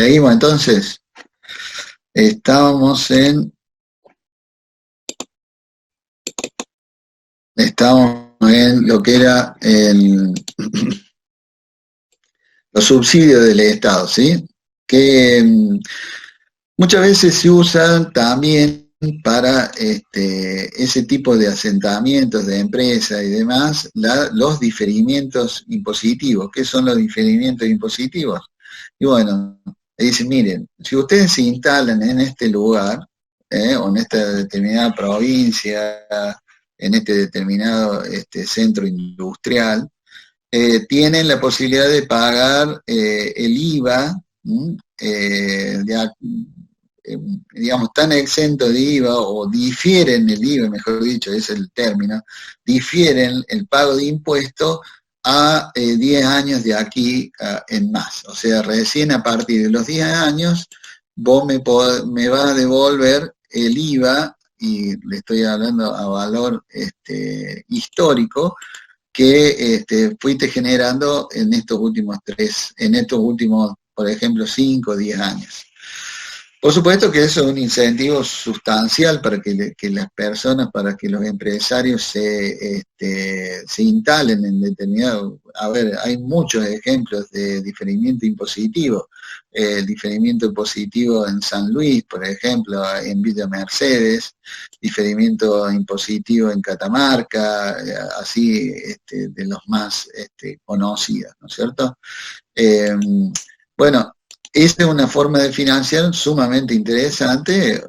Seguimos entonces. Estamos en lo que era los subsidios del Estado, ¿sí? Que muchas veces se usan también para ese tipo de asentamientos de empresas y demás, los diferimientos impositivos. ¿Qué son los diferimientos impositivos? Y bueno, dicen, miren, si ustedes se instalan en este lugar, o en esta determinada provincia, en este determinado centro industrial, tienen la posibilidad de pagar el IVA, digamos, tan exento de IVA, o difieren el IVA, mejor dicho, es el término, difieren el pago de impuestos a 10 años de aquí en más. O sea, recién a partir de los 10 años, vos me vas a devolver el IVA, y le estoy hablando a valor histórico, que fuiste generando en estos últimos, por ejemplo, 5 o 10 años. Por supuesto que eso es un incentivo sustancial para que las personas, para que los empresarios se instalen en determinado. A ver, hay muchos ejemplos de diferimiento impositivo. El diferimiento impositivo en San Luis, por ejemplo, en Villa Mercedes, diferimiento impositivo en Catamarca, así de los más conocidos, ¿no es cierto? Bueno, esta es una forma de financiar sumamente interesante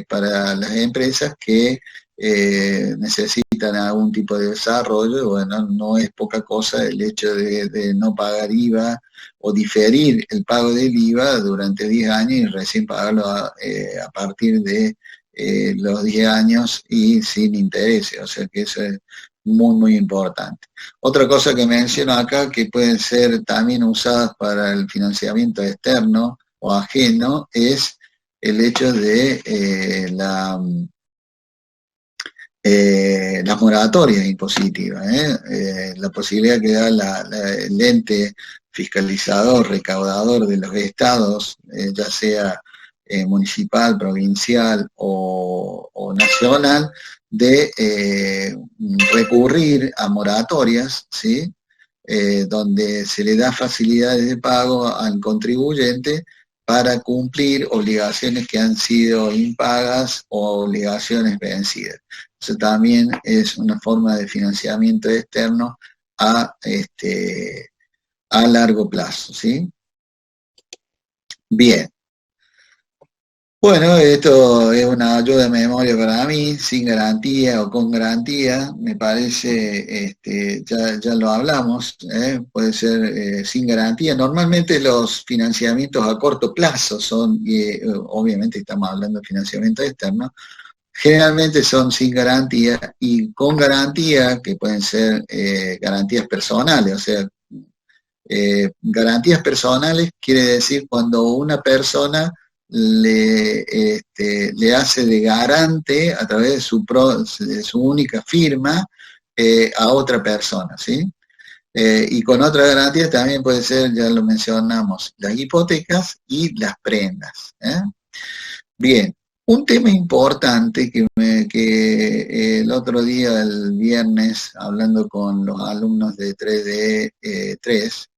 para las empresas que necesitan algún tipo de desarrollo. Bueno, no es poca cosa el hecho de no pagar IVA o diferir el pago del IVA durante 10 años y recién pagarlo a partir de los 10 años y sin intereses. O sea que eso es muy, muy importante. Otra cosa que menciono acá, que pueden ser también usadas para el financiamiento externo o ajeno, es el hecho de las moratorias impositivas, la posibilidad que da el ente fiscalizador, recaudador de los estados, ya sea municipal, provincial o nacional, de recurrir a moratorias, ¿sí? Donde se le da facilidades de pago al contribuyente para cumplir obligaciones que han sido impagas o obligaciones vencidas. Eso también es una forma de financiamiento externo a largo plazo, ¿sí? Bien. Bueno, esto es una ayuda de memoria para mí, sin garantía o con garantía, me parece, ya lo hablamos, puede ser sin garantía. Normalmente los financiamientos a corto plazo son, obviamente estamos hablando de financiamiento externo, generalmente son sin garantía y con garantía, que pueden ser garantías personales. O sea, garantías personales quiere decir cuando una persona le hace de garante a través de su única firma a otra persona, ¿sí? Y con otras garantías también puede ser, ya lo mencionamos, las hipotecas y las prendas. Bien, un tema importante que el otro día, el viernes, hablando con los alumnos de 3D3,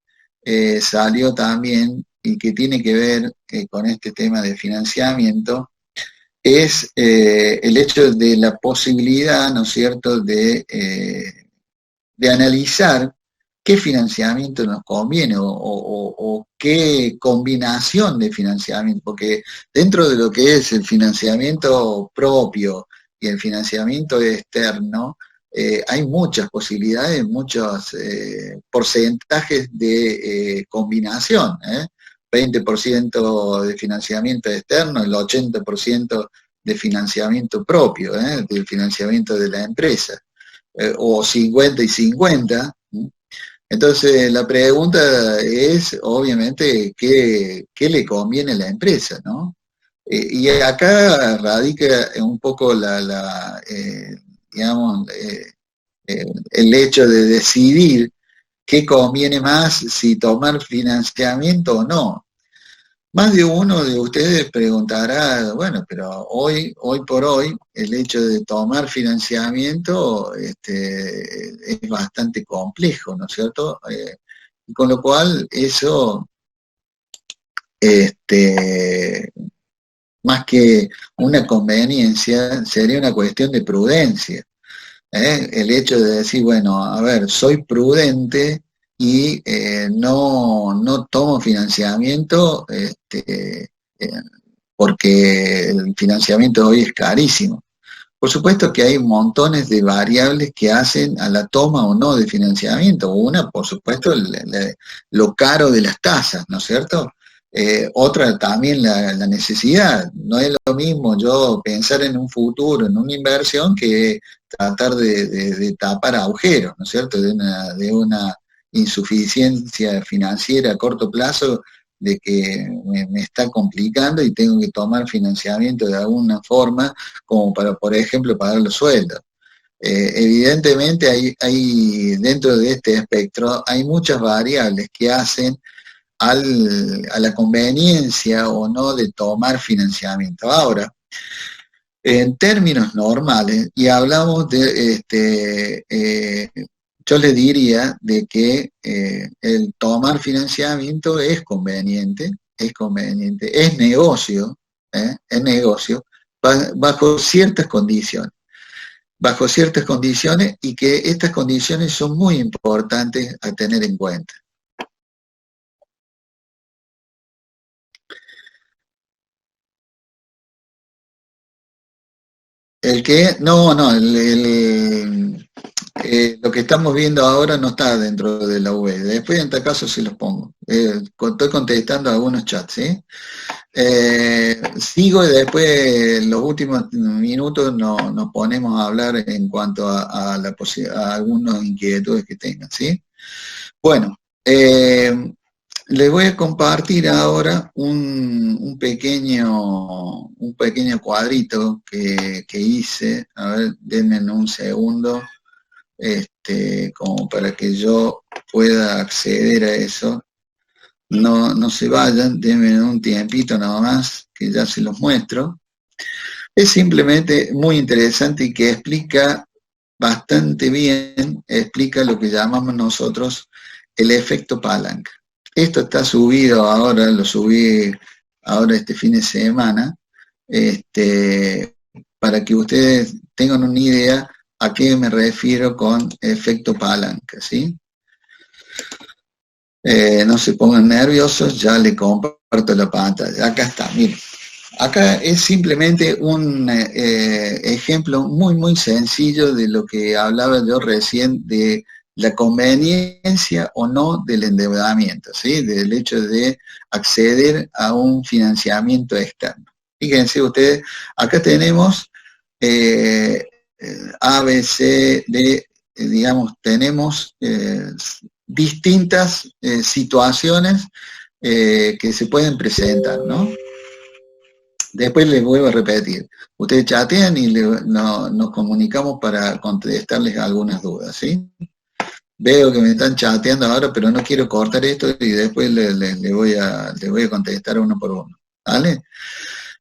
salió también, y que tiene que ver con este tema de financiamiento, es el hecho de la posibilidad, ¿no es cierto?, de analizar qué financiamiento nos conviene o qué combinación de financiamiento, porque dentro de lo que es el financiamiento propio y el financiamiento externo, hay muchas posibilidades, muchos porcentajes de combinación, 20% de financiamiento externo, el 80% de financiamiento propio, del financiamiento de la empresa, o 50 y 50. Entonces la pregunta es, obviamente, ¿qué le conviene a la empresa, ¿no? Y acá radica un poco digamos, el hecho de decidir qué conviene más, si tomar financiamiento o no. Más de uno de ustedes preguntará, bueno, pero hoy por hoy, el hecho de tomar financiamiento es bastante complejo, ¿no es cierto? Con lo cual, eso, este, más que una conveniencia, sería una cuestión de prudencia. El hecho de decir, bueno, a ver, soy prudente y no tomo financiamiento eh, porque el financiamiento hoy es carísimo. Por supuesto que hay montones de variables que hacen a la toma o no de financiamiento. Una, por supuesto, lo caro de las tasas, ¿no es cierto? Otra también la necesidad. No es lo mismo yo pensar en un futuro, en una inversión, que tratar de tapar agujeros, ¿no es cierto? De una insuficiencia financiera a corto plazo, de que me está complicando y tengo que tomar financiamiento de alguna forma como para, por ejemplo, pagar los sueldos. Evidentemente dentro de este espectro hay muchas variables que hacen a la conveniencia o no de tomar financiamiento. Ahora, en términos normales, y hablamos yo le diría de que el tomar financiamiento es negocio, es negocio, bajo ciertas condiciones, y que estas condiciones son muy importantes a tener en cuenta. El que, no, lo que estamos viendo ahora no está dentro de la UE. Después, en tal caso, sí los pongo. Estoy contestando algunos chats, ¿sí? Sigo y después, en los últimos minutos, nos ponemos a hablar en cuanto a algunas inquietudes que tengan, ¿sí? Bueno, les voy a compartir ahora un pequeño cuadrito que hice. A ver, denme un segundo, como para que yo pueda acceder a eso. No se vayan, denme un tiempito nada más, que ya se los muestro. Es simplemente muy interesante y que explica bastante bien, explica lo que llamamos nosotros el efecto palanca. Esto está subido ahora, lo subí ahora este fin de semana, para que ustedes tengan una idea a qué me refiero con efecto palanca, ¿sí? No se pongan nerviosos, ya le comparto la pantalla. Acá está, miren. Acá es simplemente un ejemplo muy, muy sencillo de lo que hablaba yo recién de la conveniencia o no del endeudamiento, ¿sí? Del hecho de acceder a un financiamiento externo. Fíjense ustedes, acá tenemos A, B, C, D, digamos, tenemos distintas situaciones que se pueden presentar, ¿no? Después les vuelvo a repetir. Ustedes chatean y nos comunicamos para contestarles algunas dudas, ¿sí? Veo que me están chateando ahora, pero no quiero cortar esto y después le voy a contestar uno por uno, ¿vale?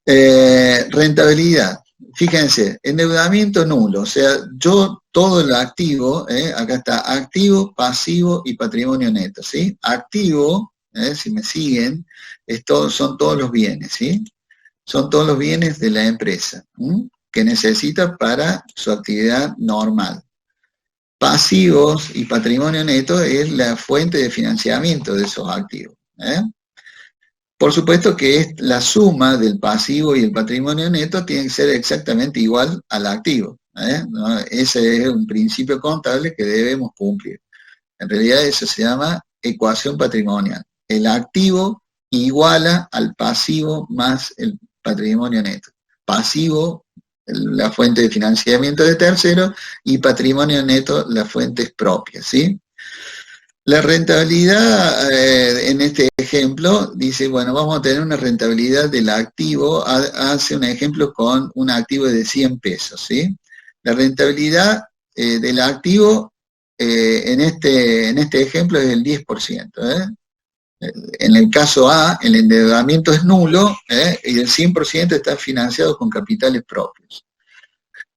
Rentabilidad. Fíjense, endeudamiento nulo, o sea, yo todo el activo, acá está, activo, pasivo y patrimonio neto, ¿sí? Activo, si me siguen, son todos los bienes, ¿sí? Son todos los bienes de la empresa que necesita para su actividad normal. Pasivos y patrimonio neto es la fuente de financiamiento de esos activos. Por supuesto que es la suma del pasivo y el patrimonio neto tiene que ser exactamente igual al activo. ¿No? Ese es un principio contable que debemos cumplir. En realidad eso se llama ecuación patrimonial. El activo iguala al pasivo más el patrimonio neto. Pasivo, la fuente de financiamiento de terceros, y patrimonio neto, las fuentes propias, ¿sí? La rentabilidad, en este ejemplo, dice, bueno, vamos a tener una rentabilidad del activo, hace un ejemplo con un activo de 100 pesos, ¿sí? La rentabilidad del activo en este ejemplo es el 10%, En el caso A, el endeudamiento es nulo y el 100% está financiado con capitales propios.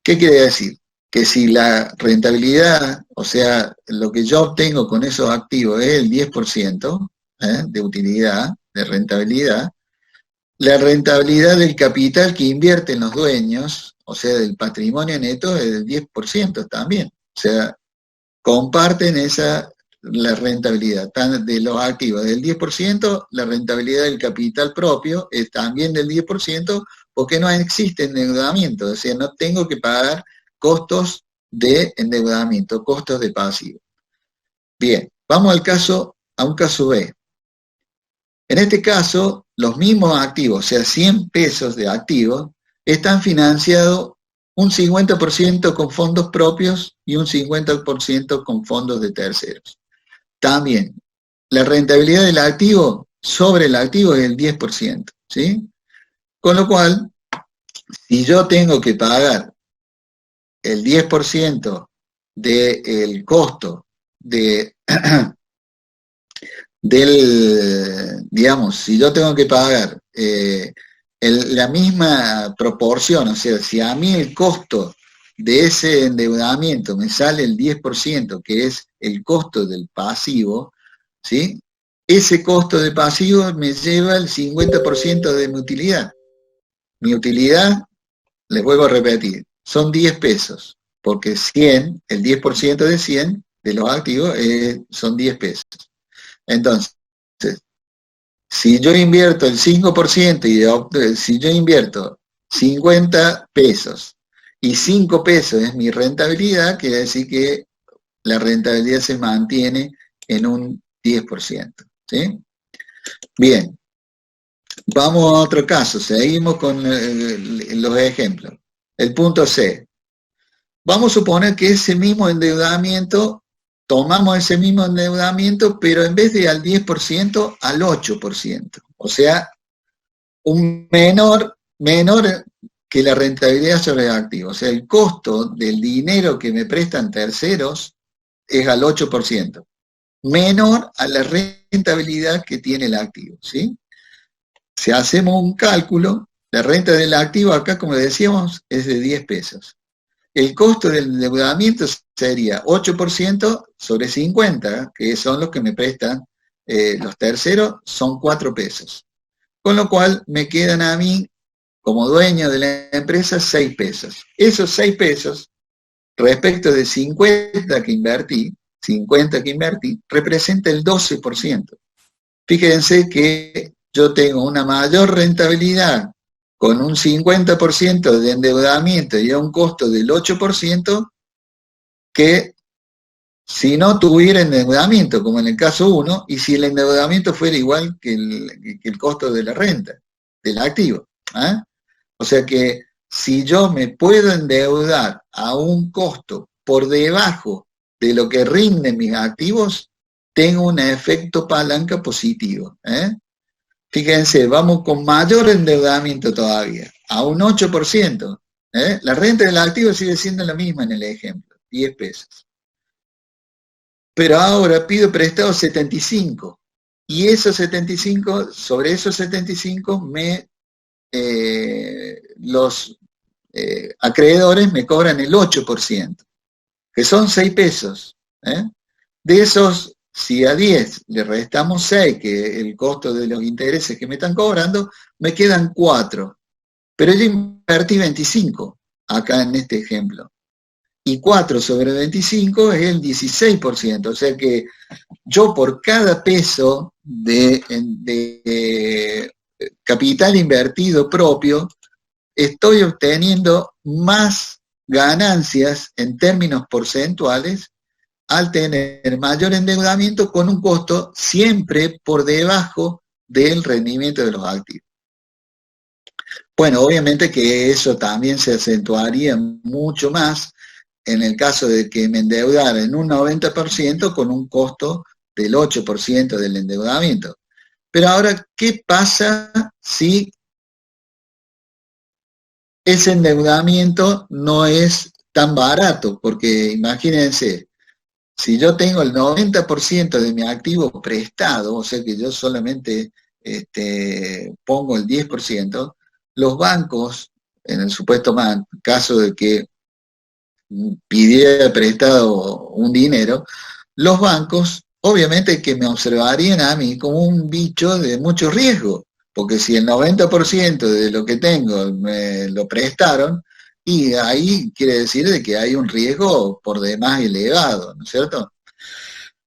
¿Qué quiere decir? Que si la rentabilidad, o sea, lo que yo obtengo con esos activos es el 10% de utilidad, de rentabilidad, la rentabilidad del capital que invierten los dueños, o sea, del patrimonio neto, es del 10% también. O sea, comparten la rentabilidad de los activos del 10%, la rentabilidad del capital propio es también del 10%, porque no existe endeudamiento, o sea, no tengo que pagar costos de endeudamiento, costos de pasivo. Bien, vamos a un caso B. En este caso, los mismos activos, o sea, 100 pesos de activos, están financiados un 50% con fondos propios y un 50% con fondos de terceros. También, la rentabilidad del activo sobre el activo es el 10%, ¿sí? Con lo cual, si yo tengo que pagar el 10% del costo digamos, si yo tengo que pagar la misma proporción, o sea, si a mí el costo de ese endeudamiento me sale el 10%, que es el costo del pasivo, ¿sí? Ese costo de pasivo me lleva el 50% de mi utilidad. Mi utilidad, les vuelvo a repetir, son 10 pesos, porque 100, el 10% de 100 de los activos son 10 pesos. Entonces, si yo invierto el 5% y si yo invierto 50 pesos y 5 pesos es mi rentabilidad, quiere decir que la rentabilidad se mantiene en un 10%. ¿Sí? Bien, vamos a otro caso, seguimos con los ejemplos. El punto C. Vamos a suponer que ese mismo endeudamiento, tomamos ese mismo endeudamiento, pero en vez de al 10%, al 8%. O sea, un menor que la rentabilidad sobre el activo. O sea, el costo del dinero que me prestan terceros es al 8%, menor a la rentabilidad que tiene el activo, ¿sí? Si hacemos un cálculo, la renta del activo acá, como decíamos, es de 10 pesos. El costo del endeudamiento sería 8% sobre 50, que son los que me prestan los terceros, son 4 pesos. Con lo cual me quedan a mí, como dueño de la empresa, 6 pesos. Esos 6 pesos, respecto de 50 que invertí, representa el 12%. Fíjense que yo tengo una mayor rentabilidad con un 50% de endeudamiento y a un costo del 8%, que si no tuviera endeudamiento, como en el caso 1, y si el endeudamiento fuera igual que el costo de la renta, del activo. ¿Eh? O sea que si yo me puedo endeudar a un costo por debajo de lo que rinden mis activos, tengo un efecto palanca positivo. Fíjense, vamos con mayor endeudamiento todavía, a un 8%. La renta del activo sigue siendo la misma en el ejemplo, 10 pesos. Pero ahora pido prestado 75. Y esos 75, sobre esos 75, los acreedores me cobran el 8%, que son 6 pesos. De esos, si a 10 le restamos 6, que es el costo de los intereses que me están cobrando, me quedan 4. Pero yo invertí 25 acá en este ejemplo. Y 4 sobre 25 es el 16%. O sea que yo por cada peso de capital invertido propio, estoy obteniendo más ganancias en términos porcentuales al tener mayor endeudamiento con un costo siempre por debajo del rendimiento de los activos. Bueno, obviamente que eso también se acentuaría mucho más en el caso de que me endeudara en un 90% con un costo del 8% del endeudamiento. Pero ahora, ¿qué pasa si ese endeudamiento no es tan barato? Porque imagínense, Si yo tengo el 90% de mi activo prestado, o sea que yo solamente pongo el 10%, los bancos, en el supuesto caso de que pidiera prestado un dinero, los bancos obviamente que me observarían a mí como un bicho de mucho riesgo, porque si el 90% de lo que tengo me lo prestaron, y ahí quiere decir de que hay un riesgo por demás elevado, ¿no es cierto?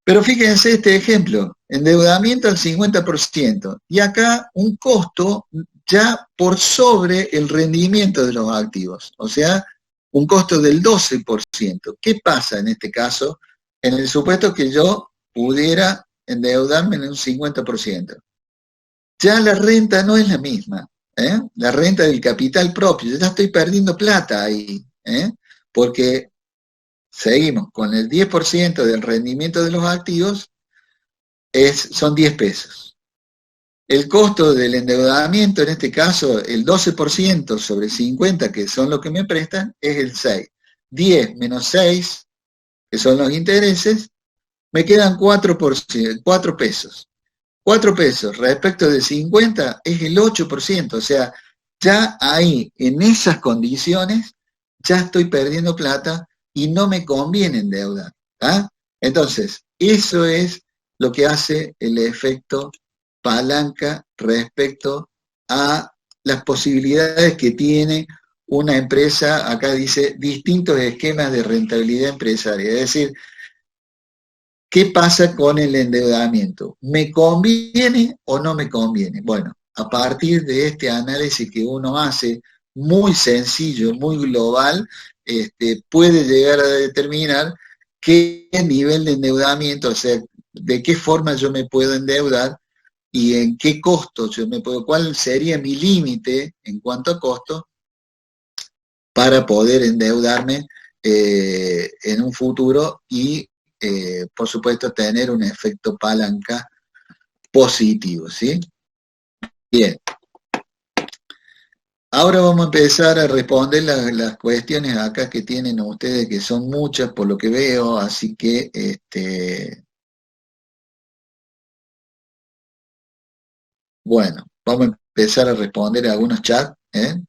Pero fíjense este ejemplo, endeudamiento al 50%, y acá un costo ya por sobre el rendimiento de los activos, o sea, un costo del 12%. ¿Qué pasa en este caso? En el supuesto que yo pudiera endeudarme en un 50%. Ya la renta no es la misma, ¿eh? La renta del capital propio, yo ya estoy perdiendo plata ahí, ¿eh? Porque seguimos con el 10% del rendimiento de los activos, son 10 pesos. El costo del endeudamiento, en este caso, el 12% sobre 50, que son los que me prestan, es el 6. 10 menos 6, que son los intereses, me quedan 4 pesos. 4 pesos respecto de 50 es el 8%, o sea, ya ahí, en esas condiciones, ya estoy perdiendo plata y no me conviene endeudar. ¿Ah? Entonces, eso es lo que hace el efecto palanca respecto a las posibilidades que tiene una empresa, acá dice, distintos esquemas de rentabilidad empresaria, es decir, ¿qué pasa con el endeudamiento? ¿Me conviene o no me conviene? Bueno, a partir de este análisis que uno hace, muy sencillo, muy global, puede llegar a determinar qué nivel de endeudamiento, o sea, de qué forma yo me puedo endeudar y en qué costo yo me puedo, cuál sería mi límite en cuanto a costo para poder endeudarme en un futuro y por supuesto, tener un efecto palanca positivo, ¿sí? Bien. Ahora vamos a empezar a responder las cuestiones acá que tienen ustedes, que son muchas por lo que veo, así que bueno, vamos a empezar a responder a algunos chats, ¿eh?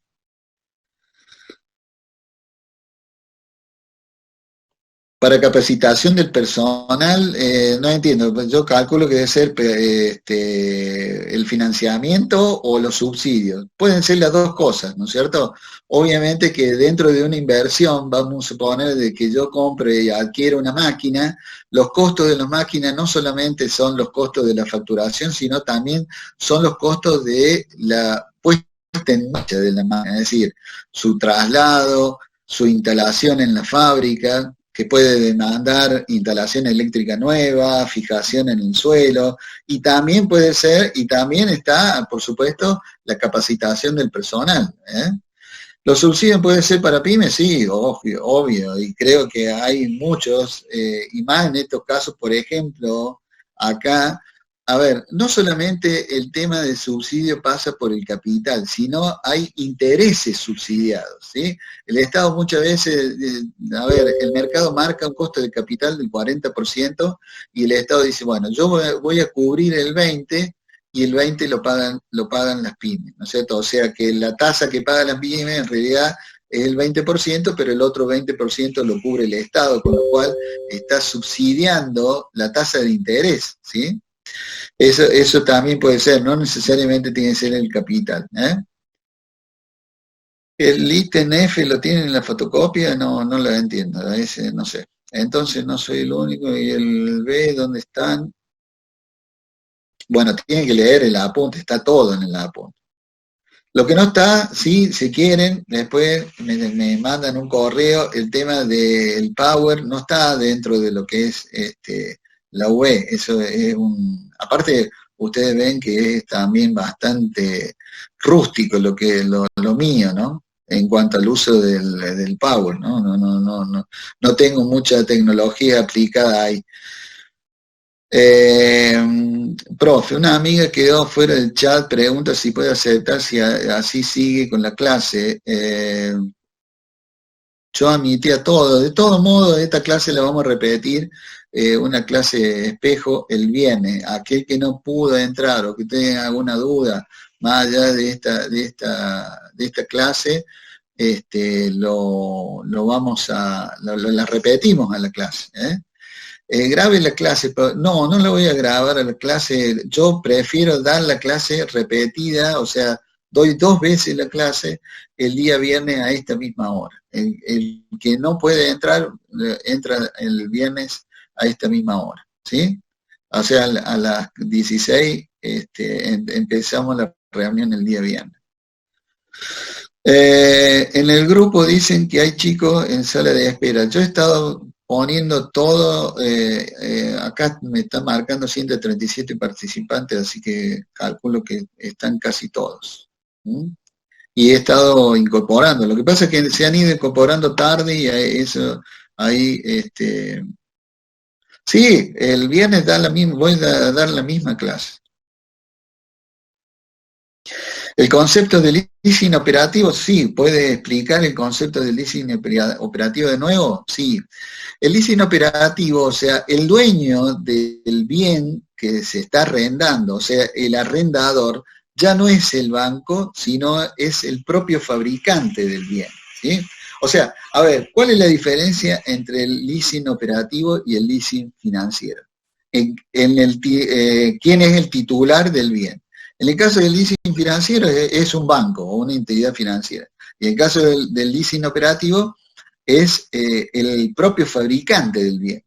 Para capacitación del personal, no entiendo, pues yo calculo que debe ser el financiamiento o los subsidios. Pueden ser las dos cosas, ¿no es cierto? Obviamente que dentro de una inversión, vamos a suponer de que yo compre y adquiera una máquina, los costos de la máquina no solamente son los costos de la facturación, sino también son los costos de la puesta en marcha de la máquina, es decir, su traslado, su instalación en la fábrica, que puede demandar instalación eléctrica nueva, fijación en el suelo, y también puede ser, y también está, por supuesto, la capacitación del personal. ¿Los subsidios pueden ser para pymes? Sí, obvio, y creo que hay muchos, y más en estos casos, por ejemplo, acá, a ver, no solamente el tema del subsidio pasa por el capital, sino hay intereses subsidiados, ¿sí? El Estado muchas veces, a ver, el mercado marca un costo de capital del 40% y el Estado dice, bueno, yo voy a cubrir el 20% y el 20% lo pagan las pymes, ¿no es cierto? O sea que la tasa que pagan las pymes en realidad es el 20%, pero el otro 20% lo cubre el Estado, con lo cual está subsidiando la tasa de interés, ¿sí? Eso también puede ser, no necesariamente tiene que ser el capital. El ítem F lo tienen en la fotocopia, no lo entiendo, ese no sé. Entonces no soy el único, y el B, ¿dónde están? Bueno, tienen que leer el apunte, está todo en el apunte. Lo que no está, sí, si quieren, después me mandan un correo, el tema del Power no está dentro de lo que es la UE, eso es aparte ustedes ven que es también bastante rústico lo mío, ¿no? En cuanto al uso del Power, ¿no? No tengo mucha tecnología aplicada ahí. Profe, una amiga quedó fuera del chat, pregunta si puede aceptar si así sigue con la clase. yo admitía todo. De todo modo, esta clase la vamos a repetir, una clase espejo el viernes. Aquel que no pudo entrar o que tenga alguna duda más allá de esta clase, la repetimos a la clase. Grabe la clase, pero no la voy a grabar a la clase, yo prefiero dar la clase repetida, o sea, doy 2 veces la clase el día viernes a esta misma hora. El que no puede entrar, entra el viernes a esta misma hora, ¿sí? O sea, a las 16 empezamos la reunión el día viernes. En el grupo dicen que hay chicos en sala de espera. Yo he estado poniendo todo, acá me están marcando 137 participantes, así que calculo que están casi todos. Y he estado incorporando. Lo que pasa es que se han ido incorporando tarde y eso ahí, sí, el viernes voy a dar la misma clase. El concepto del leasing operativo, sí, ¿puede explicar el concepto del leasing operativo de nuevo? Sí. El leasing operativo, o sea, el dueño del bien que se está arrendando, o sea, el arrendador, ya no es el banco, sino es el propio fabricante del bien, ¿sí? O sea, a ver, ¿cuál es la diferencia entre el leasing operativo y el leasing financiero? ¿Quién es el titular del bien? En el caso del leasing financiero es un banco o una entidad financiera. Y en el caso del leasing operativo es el propio fabricante del bien.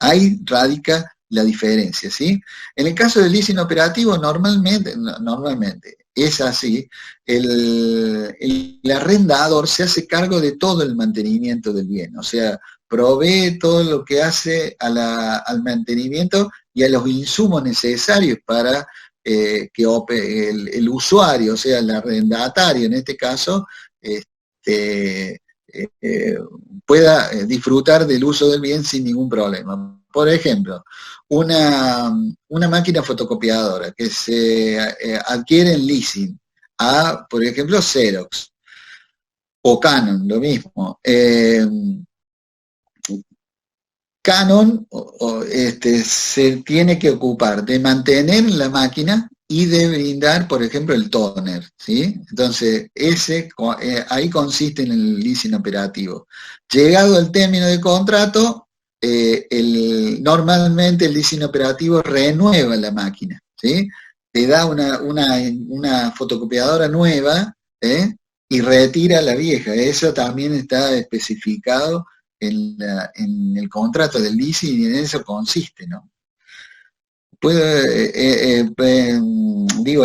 Ahí radica la diferencia, ¿sí? En el caso del leasing operativo normalmente es así, el arrendador se hace cargo de todo el mantenimiento del bien, o sea, provee todo lo que hace al mantenimiento y a los insumos necesarios para que el usuario, o sea, el arrendatario en este caso, pueda disfrutar del uso del bien sin ningún problema. Por ejemplo, una máquina fotocopiadora que se adquiere en leasing a, por ejemplo, Xerox o Canon, lo mismo. Canon se tiene que ocupar de mantener la máquina y de brindar, por ejemplo, el toner, ¿sí? Entonces, ahí consiste en el leasing operativo. Llegado el término de contrato, normalmente el leasing operativo renueva la máquina, ¿sí? Te da una fotocopiadora nueva, y retira la vieja. Eso también está especificado en el contrato del leasing y en eso consiste, ¿no?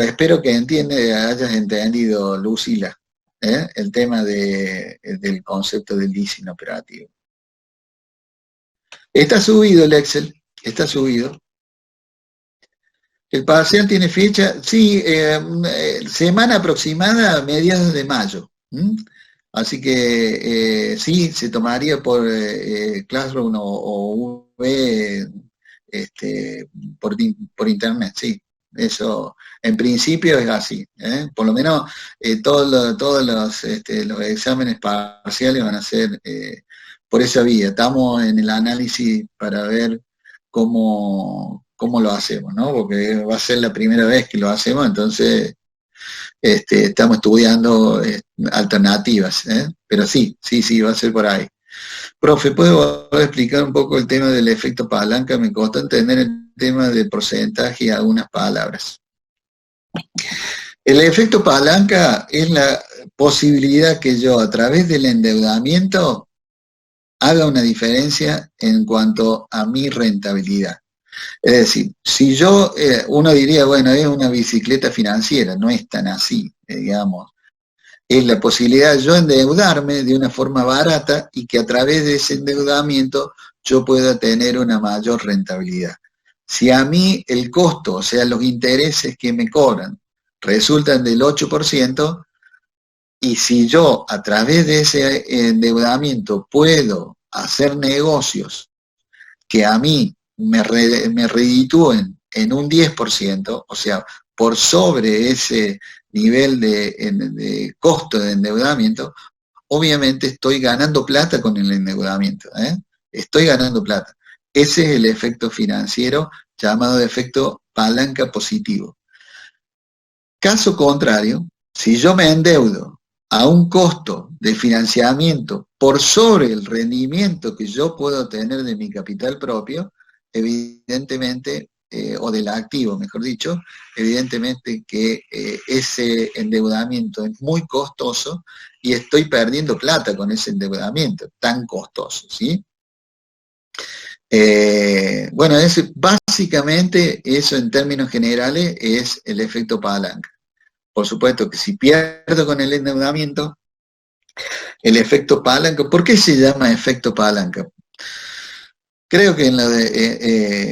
Espero que hayas entendido, Lucila, el tema del concepto del leasing operativo. Está subido el Excel, está subido. El parcial tiene fecha, sí, semana aproximada a mediados de mayo. Así que sí, se tomaría por Classroom o UV por internet, sí. Eso en principio es así. Por lo menos todos los exámenes parciales van a ser por esa vía. Estamos en el análisis para ver cómo lo hacemos, ¿no? Porque va a ser la primera vez que lo hacemos, entonces estamos estudiando alternativas, pero sí, va a ser por ahí. Profe, ¿puedo explicar un poco el tema del efecto palanca? Me costó entender el tema del porcentaje y algunas palabras. El efecto palanca es la posibilidad que yo, a través del endeudamiento, haga una diferencia en cuanto a mi rentabilidad. Es decir, si yo, uno diría, bueno, es una bicicleta financiera, no es tan así, digamos. Es la posibilidad de yo endeudarme de una forma barata y que a través de ese endeudamiento yo pueda tener una mayor rentabilidad. Si a mí el costo, o sea, los intereses que me cobran, resultan del 8%, y si yo a través de ese endeudamiento puedo hacer negocios que a mí me reditúen en un 10%, o sea, por sobre ese nivel de costo de endeudamiento, obviamente estoy ganando plata con el endeudamiento, estoy ganando plata. Ese es el efecto financiero llamado efecto palanca positivo. Caso contrario, si yo me endeudo a un costo de financiamiento por sobre el rendimiento que yo puedo tener de mi capital propio, evidentemente, o del activo, mejor dicho, evidentemente que ese endeudamiento es muy costoso y estoy perdiendo plata con ese endeudamiento tan costoso, ¿sí? Bueno, básicamente eso en términos generales es el efecto palanca. Por supuesto que si pierdo con el endeudamiento, el efecto palanca, ¿por qué se llama efecto palanca? Creo que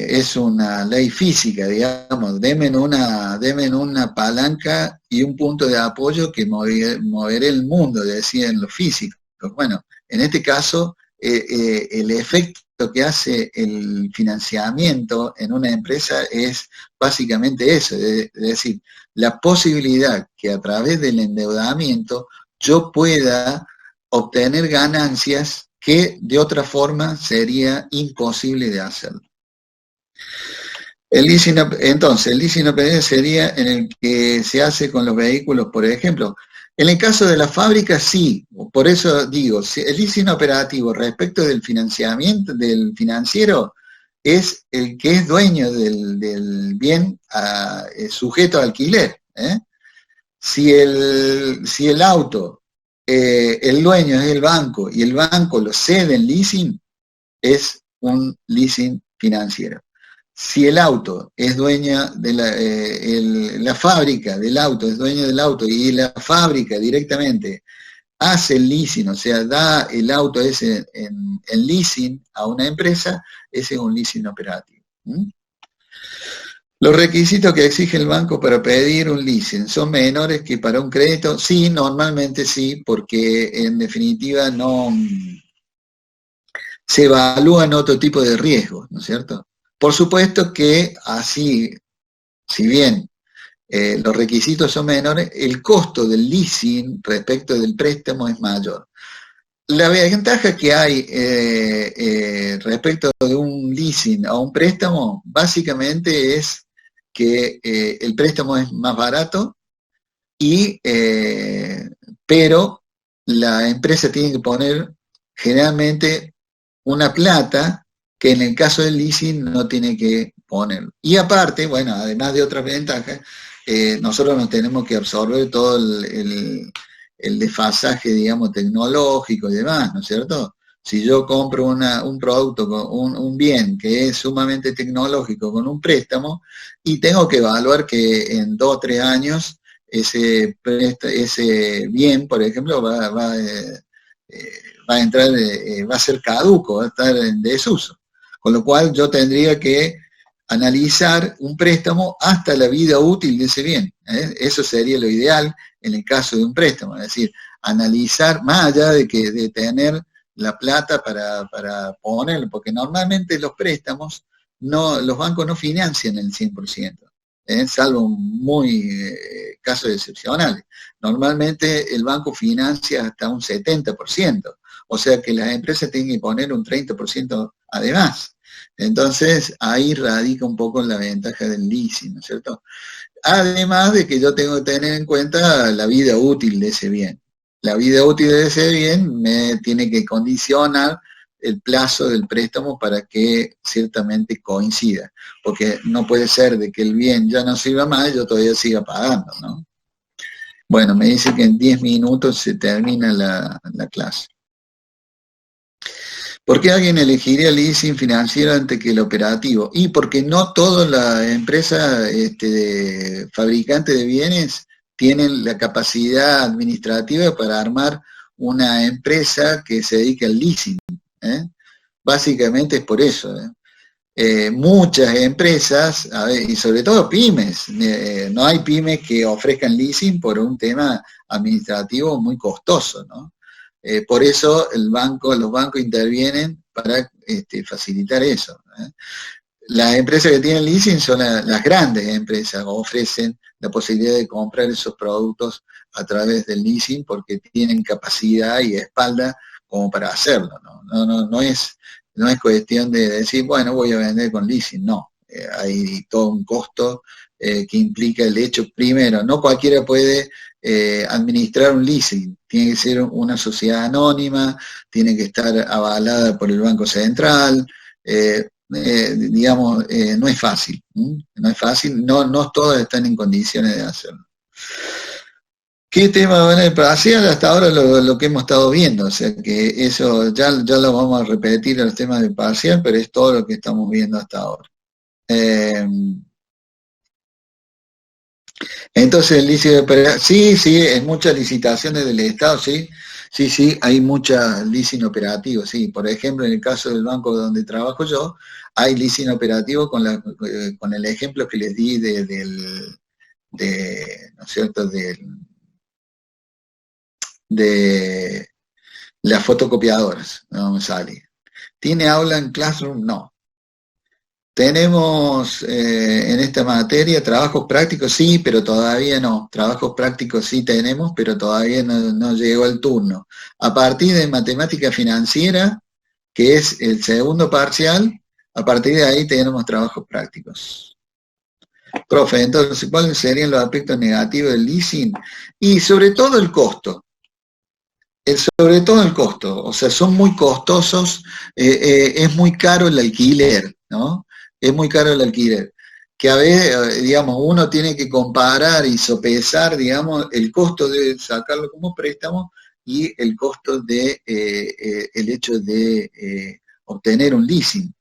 es una ley física, digamos, denme una palanca y un punto de apoyo que moveré el mundo, decían los físicos. Bueno, en este caso, el efecto que hace el financiamiento en una empresa es básicamente eso, es decir, la posibilidad que a través del endeudamiento yo pueda obtener ganancias que de otra forma sería imposible de hacerlo. Entonces, el leasing operativo sería en el que se hace con los vehículos, por ejemplo. En el caso de la fábrica, sí, por eso digo, el leasing operativo respecto del financiamiento, del financiero, es el que es dueño del bien sujeto a alquiler. Si el auto, el dueño es el banco y el banco lo cede en leasing, es un leasing financiero. Si el auto es dueña de la fábrica del auto, es dueña del auto y la fábrica directamente hace el leasing, o sea, da el auto ese en leasing a una empresa, ese es un leasing operativo. Los requisitos que exige el banco para pedir un leasing son menores que para un crédito. Sí, normalmente sí, porque en definitiva no se evalúan otro tipo de riesgos, ¿no es cierto? Por supuesto que así, si bien los requisitos son menores, el costo del leasing respecto del préstamo es mayor. La ventaja que hay respecto de un leasing a un préstamo, básicamente es que el préstamo es más barato, pero la empresa tiene que poner generalmente una plata que en el caso del leasing no tiene que poner. Y aparte, bueno, además de otras ventajas, nosotros nos tenemos que absorber todo el desfasaje, digamos, tecnológico y demás, ¿no es cierto? Si yo compro un producto, un bien que es sumamente tecnológico con un préstamo, y tengo que evaluar que en 2 o 3 años ese bien, por ejemplo, va a entrar, va a ser caduco, va a estar en desuso. Con lo cual yo tendría que analizar un préstamo hasta la vida útil de ese bien. Eso sería lo ideal en el caso de un préstamo, es decir, analizar más allá de tener la plata para ponerlo, porque normalmente los préstamos, los bancos no financian el 100%, salvo muy casos excepcionales. Normalmente el banco financia hasta un 70%, o sea que las empresas tienen que poner un 30% además. Entonces, ahí radica un poco la ventaja del leasing, ¿no es cierto? Además de que yo tengo que tener en cuenta la vida útil de ese bien. La vida útil de ese bien me tiene que condicionar el plazo del préstamo para que ciertamente coincida, porque no puede ser de que el bien ya no sirva más y yo todavía siga pagando, ¿no? Bueno, me dice que en 10 minutos se termina la clase. ¿Por qué alguien elegiría el leasing financiero antes que el operativo? Y porque no todas las empresas fabricantes de bienes tienen la capacidad administrativa para armar una empresa que se dedique al leasing. Básicamente es por eso. Muchas empresas, y sobre todo pymes, no hay pymes que ofrezcan leasing por un tema administrativo muy costoso, ¿no? Por eso los bancos intervienen para facilitar eso. Las empresas que tienen leasing son las grandes empresas, ofrecen la posibilidad de comprar esos productos a través del leasing porque tienen capacidad y espalda como para hacerlo, no es cuestión de decir, bueno, voy a vender con leasing, no, hay todo un costo que implica el hecho, primero, no cualquiera puede administrar un leasing, tiene que ser una sociedad anónima, tiene que estar avalada por el Banco Central, no es fácil, no es fácil, no todos están en condiciones de hacerlo. ¿Qué tema van a parcial? Hasta ahora lo que hemos estado viendo, o sea que eso ya lo vamos a repetir en los temas de parcial, pero es todo lo que estamos viendo hasta ahora. Entonces el leasing, sí, en muchas licitaciones del Estado, sí, hay mucha leasing operativo, sí. Por ejemplo, en el caso del banco donde trabajo yo, hay leasing operativo con el ejemplo que les di ¿no es cierto?, de las fotocopiadoras, no me sale. ¿Tiene aula en Classroom? No. Tenemos en esta materia trabajos prácticos, sí, pero todavía no. Trabajos prácticos sí tenemos, pero todavía no llegó el turno. A partir de matemática financiera, que es el segundo parcial, a partir de ahí tenemos trabajos prácticos. Profe, entonces, ¿cuáles serían los aspectos negativos del leasing? Y sobre todo el costo. Sobre todo el costo, o sea, son muy costosos, es muy caro el alquiler, ¿no? Es muy caro el alquiler, que a veces, digamos, uno tiene que comparar y sopesar, digamos, el costo de sacarlo como préstamo y el costo de el hecho de obtener un leasing.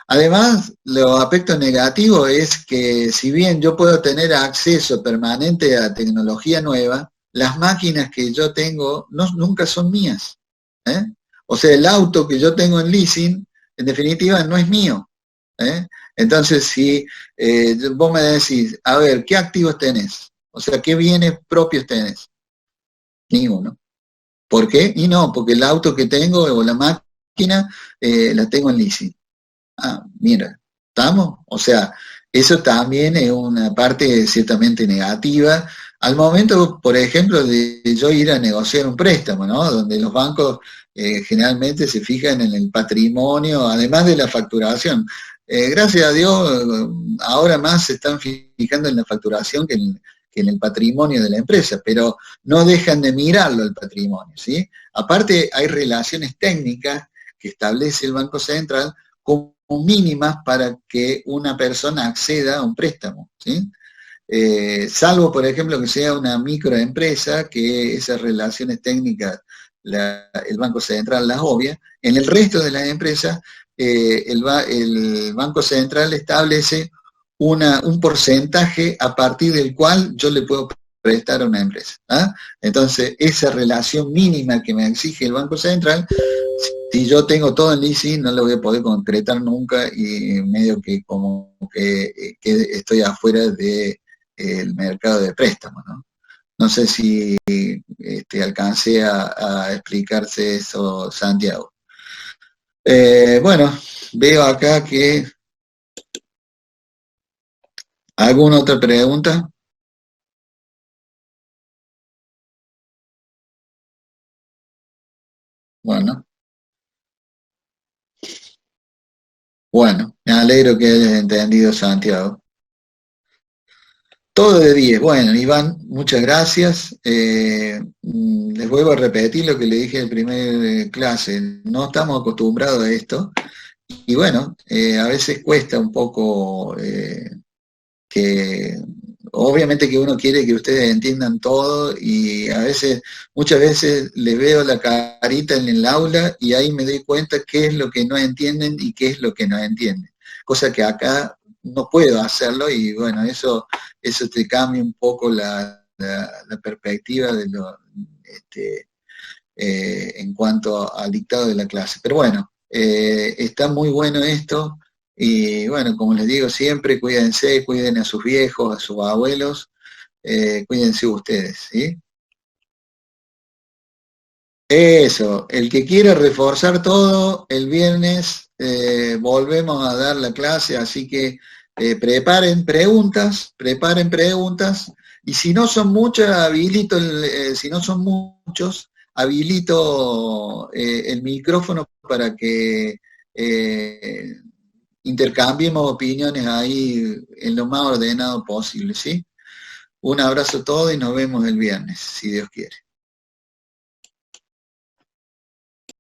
Además, los aspectos negativos es que si bien yo puedo tener acceso permanente a tecnología nueva, las máquinas que yo tengo nunca son mías. O sea, el auto que yo tengo en leasing, en definitiva, no es mío. Entonces, si vos me decís, a ver, ¿qué activos tenés? O sea, ¿qué bienes propios tenés? Ninguno. ¿Por qué? Y no, porque el auto que tengo o la máquina la tengo en leasing. Ah, mira, ¿estamos? O sea, eso también es una parte ciertamente negativa. Al momento, por ejemplo, de yo ir a negociar un préstamo, ¿no? Donde los bancos generalmente se fijan en el patrimonio, además de la facturación. Gracias a Dios, ahora más se están fijando en la facturación que en el patrimonio de la empresa, pero no dejan de mirarlo el patrimonio, ¿sí? Aparte, hay relaciones técnicas que establece el Banco Central como mínimas para que una persona acceda a un préstamo, ¿sí? Salvo, por ejemplo, que sea una microempresa, que esas relaciones técnicas el Banco Central las obvia. En el resto de las empresas, el Banco Central establece un porcentaje a partir del cual yo le puedo prestar a una empresa. Entonces, esa relación mínima que me exige el Banco Central, si yo tengo todo en leasing, no lo voy a poder concretar nunca y medio que como que estoy afuera del mercado de préstamos, ¿no? No sé si alcancé a explicarse eso, Santiago. Bueno, veo acá que... ¿Alguna otra pregunta? Bueno, me alegro que hayas entendido, Santiago. Todo de 10. Bueno, Iván, muchas gracias. Les vuelvo a repetir lo que le dije en primer clase. No estamos acostumbrados a esto. Y bueno, a veces cuesta un poco que... Obviamente que uno quiere que ustedes entiendan todo y muchas veces les veo la carita en el aula y ahí me doy cuenta qué es lo que no entienden y qué es lo que no entienden. Cosa que acá no puedo hacerlo y bueno, eso te cambia un poco la perspectiva de en cuanto al dictado de la clase. Pero bueno, está muy bueno esto. Y bueno, como les digo siempre, cuídense, cuiden a sus viejos, a sus abuelos, cuídense ustedes, ¿sí? Eso, el que quiera reforzar todo, el viernes volvemos a dar la clase, así que preparen preguntas, Y si no son muchos, si no son muchos, habilito el micrófono para que eh, intercambiemos opiniones ahí en lo más ordenado posible, ¿sí? Un abrazo a todos y nos vemos el viernes, si Dios quiere.